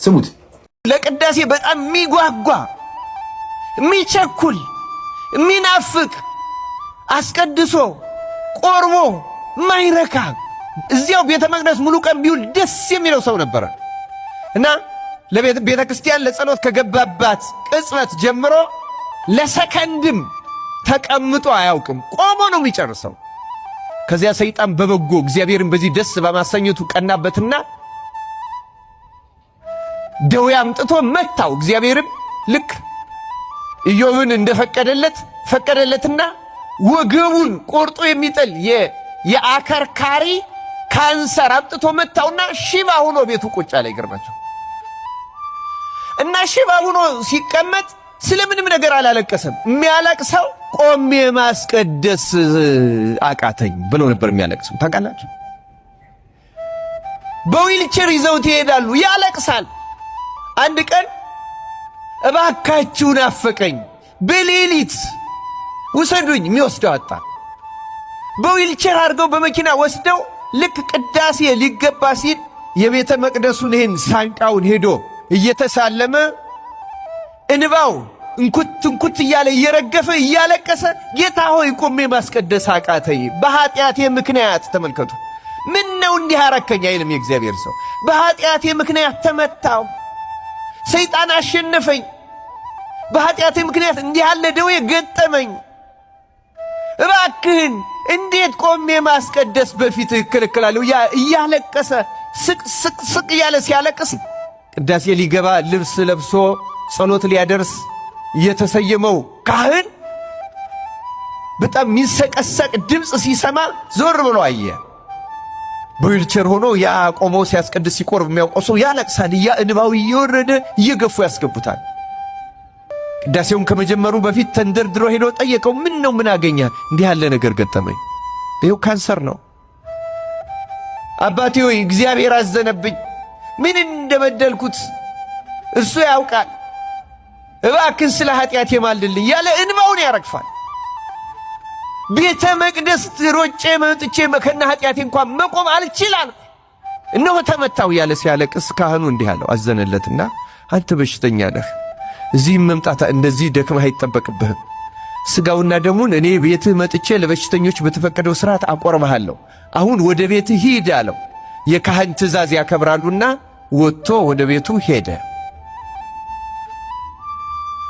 ስሙት። ለቅዳሴ በጣም የሚጓጓ የሚቸኩል የሚናፍቅ አስቀድሶ ቆርቦ ማይረካ እዚያው ቤተ መቅደስ ሙሉ ቀን ቢውል ደስ የሚለው ሰው ነበረ እና ለቤተ ክርስቲያን ለጸሎት ከገባባት ቅጽበት ጀምሮ ለሰከንድም ተቀምጦ አያውቅም። ቆሞ ነው የሚጨርሰው። ከዚያ ሰይጣን በበጎ እግዚአብሔርን በዚህ ደስ በማሰኘቱ ቀናበትና ደዌ አምጥቶ መታው። እግዚአብሔርም ልክ ኢዮብን እንደፈቀደለት ፈቀደለትና ወገቡን ቆርጦ የሚጥል የአከርካሪ ካንሰር አምጥቶ መታውና ሽባ ሆኖ ቤቱ ቁጭ አለ። ይገርማቸው እና ሽባ ሆኖ ሲቀመጥ ስለምንም ነገር አላለቀሰም። የሚያለቅሰው ቆሜ ማስቀደስ አቃተኝ ብሎ ነበር የሚያለቅሰው። ታውቃላችሁ? በዊልቸር ይዘውት ይሄዳሉ፣ ያለቅሳል። አንድ ቀን እባካችሁ ናፈቀኝ፣ በሌሊት ውሰዱኝ፣ የሚወስደው አጣ። በዊልቸር አድርገው በመኪና ወስደው ልክ ቅዳሴ ሊገባ ሲል የቤተ መቅደሱን ይህን ሳንቃውን ሄዶ እየተሳለመ እንባው እንኩት እያለ እየረገፈ እያለቀሰ ጌታ ሆይ ቆሜ ማስቀደስ አቃተኝ በኃጢአቴ ምክንያት። ተመልከቱ፣ ምን ነው እንዲህ አረከኝ አይልም የእግዚአብሔር ሰው። በኃጢአቴ ምክንያት ተመታው፣ ሰይጣን አሸነፈኝ፣ በኃጢአቴ ምክንያት እንዲህ ያለ ደዌ ገጠመኝ፣ እባክህን እንዴት ቆሜ ማስቀደስ በፊትህ እከለከላለሁ እያለቀሰ ስቅ እያለ ሲያለቅስ ቅዳሴ ሊገባ ልብስ ለብሶ ጸሎት ሊያደርስ የተሰየመው ካህን በጣም የሚሰቀሰቅ ድምፅ ሲሰማ ዞር ብሎ አየ። በዊልቸር ሆኖ ያ ቆሞ ሲያስቀድስ ሲቆርብ የሚያውቀው ሰው ያለቅሳል። ያ እንባው እየወረደ እየገፉ ያስገቡታል። ቅዳሴውን ከመጀመሩ በፊት ተንደርድሮ ሄዶ ጠየቀው፣ ምን ነው ምን አገኘ? እንዲህ ያለ ነገር ገጠመኝ። ይኸው ካንሰር ነው። አባቴ ሆይ እግዚአብሔር አዘነብኝ፣ ምን እንደበደልኩት እርሱ ያውቃል፣ እባክን ስለ ኃጢአቴ ማልድልኝ ያለ እንባውን ያረግፋል። ቤተ መቅደስ ሮጬ መጥቼ ከነ ኃጢአቴ እንኳን መቆም አልችላል፣ እነሆ ተመታው ያለ ሲያለቅስ ካህኑ እንዲህ አለው፣ አዘነለትና አንተ በሽተኛ ነህ፣ እዚህ መምጣት እንደዚህ ደክመህ አይጠበቅብህም። ሥጋውና ደሙን እኔ ቤትህ መጥቼ ለበሽተኞች በተፈቀደው ሥርዓት አቆርብሃለሁ። አሁን ወደ ቤትህ ሂድ አለው። የካህን ትእዛዝ ያከብራሉና ወጥቶ ወደ ቤቱ ሄደ።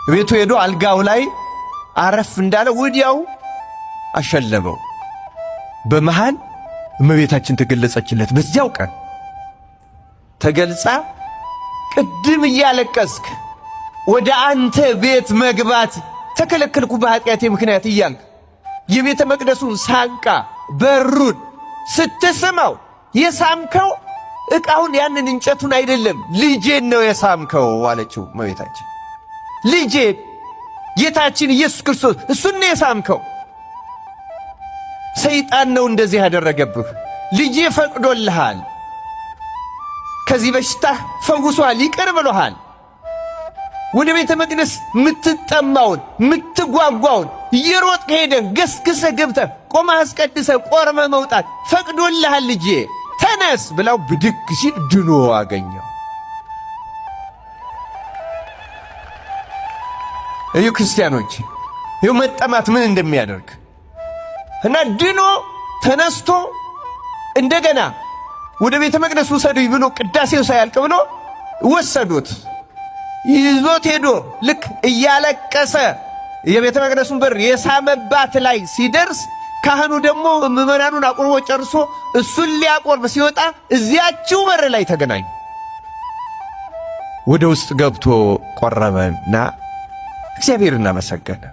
ቤቱ ሄዶ አልጋው ላይ አረፍ እንዳለ ወዲያው አሸለበው። በመሃል እመቤታችን ተገለጸችለት። በዚያው ቀን ተገልጻ ቅድም እያለቀስክ ወደ አንተ ቤት መግባት ተከለከልኩ በኃጢአቴ ምክንያት እያልክ የቤተ መቅደሱን ሳንቃ በሩን ስትስመው የሳምከው ዕቃውን ያንን እንጨቱን አይደለም ልጄን ነው የሳምከው አለችው እመቤታችን። ልጄን ጌታችን ኢየሱስ ክርስቶስ እሱን ነው የሳምከው። ሰይጣን ነው እንደዚህ ያደረገብህ። ልጄ ፈቅዶልሃል፣ ከዚህ በሽታ ፈውሷል፣ ይቅር ብሎሃል። ወደ ቤተ መቅደስ ምትጠማውን ምትጓጓውን እየሮጥክ ሄደህ ገስግሰህ ገብተህ ቆመህ አስቀድሰህ ቆርበህ መውጣት ፈቅዶልሃል ልጄ ተነስ ብላው ብድግ ሲል ድኖ አገኘው። እዩ ክርስቲያኖች፣ እዩ መጠማት ምን እንደሚያደርግ እና ድኖ ተነስቶ እንደገና ወደ ቤተ መቅደስ ውሰዱኝ ብሎ ቅዳሴው ሳያልቅ ብሎ ወሰዱት። ይዞት ሄዶ ልክ እያለቀሰ የቤተ መቅደሱን በር የሳመባት ላይ ሲደርስ ካህኑ ደግሞ ምዕመናኑን አቁርቦ ጨርሶ እሱን ሊያቆርብ ሲወጣ እዚያችው በር ላይ ተገናኙ። ወደ ውስጥ ገብቶ ቆረበና እግዚአብሔርን አመሰገነ።